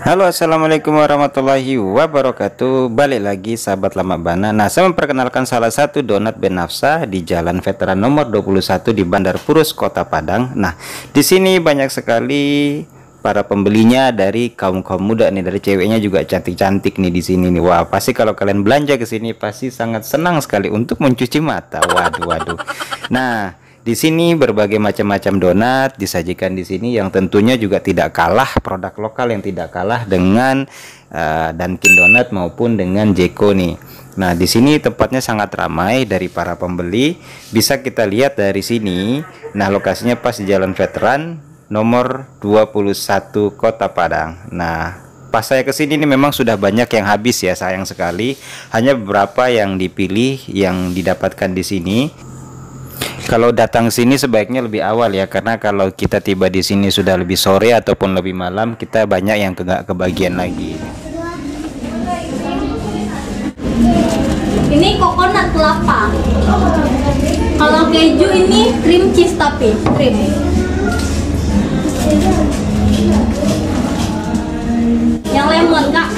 Halo, assalamualaikum warahmatullahi wabarakatuh. Balik lagi sahabat lama Bana. Nah, saya memperkenalkan salah satu donat Benafsa di Jalan Veteran nomor 21 di Bandar Purus, Kota Padang. Nah, di sini banyak sekali para pembelinya dari kaum-kaum muda nih, dari ceweknya juga cantik-cantik nih di sini nih. Wah, pasti kalau kalian belanja ke sini pasti sangat senang sekali untuk mencuci mata. Waduh, waduh. Nah, di sini berbagai macam-macam donat disajikan di sini yang tentunya juga tidak kalah produk lokal, yang tidak kalah dengan Dunkin Donat maupun dengan Jeko nih. Nah, di sini tempatnya sangat ramai dari para pembeli. Bisa kita lihat dari sini. Nah, lokasinya pas di Jalan Veteran nomor 21 Kota Padang. Nah, pas saya kesini ini memang sudah banyak yang habis ya, sayang sekali. Hanya beberapa yang dipilih yang didapatkan di sini. Kalau datang sini sebaiknya lebih awal ya, karena kalau kita tiba di sini sudah lebih sore ataupun lebih malam, kita banyak yang nggak kebagian lagi. Ini coconut kelapa. Kalau keju ini cream cheese tapi cream. Yang lemon kak.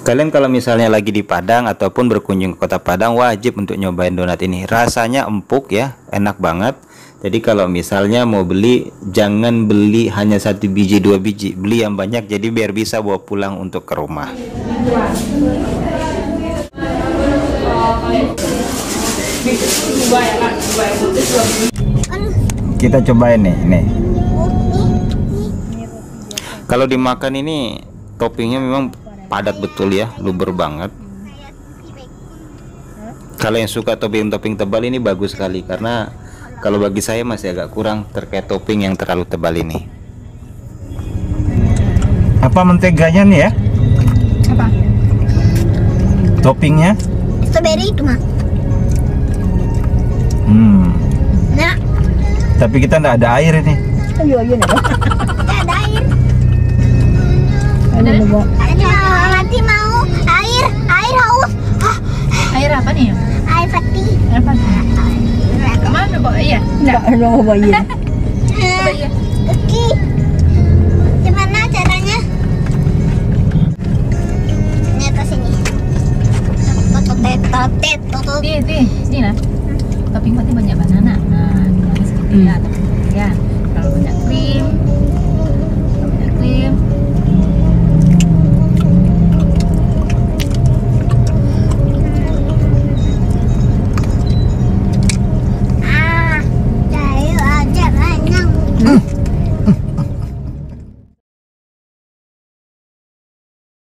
Kalian kalau misalnya lagi di Padang ataupun berkunjung ke Kota Padang, wajib untuk nyobain donat ini. Rasanya empuk ya, enak banget. Jadi kalau misalnya mau beli, jangan beli hanya 1 biji 2 biji, beli yang banyak jadi biar bisa bawa pulang untuk ke rumah. Kita cobain nih. Kalau dimakan ini toppingnya memang padat betul ya, luber banget. Kalau yang suka topping-topping tebal ini bagus sekali, karena kalau bagi saya masih agak kurang terkait topping yang terlalu tebal ini. Apa menteganya nih ya? Apa? Toppingnya? Strawberry itu mah. Nah. Tapi kita nggak ada air ini. Iya nih. Ada air. Nanti mau air haus. Air apa nih? Air pati. Air apa? Mana kok? Iya. Enggak mau bayar. Oke. Gimana caranya? Ini ke sini. Totet. Sini lah. Topping nanti banyak banana. Nah, ini segitiga atau segitiga. Kalau banyak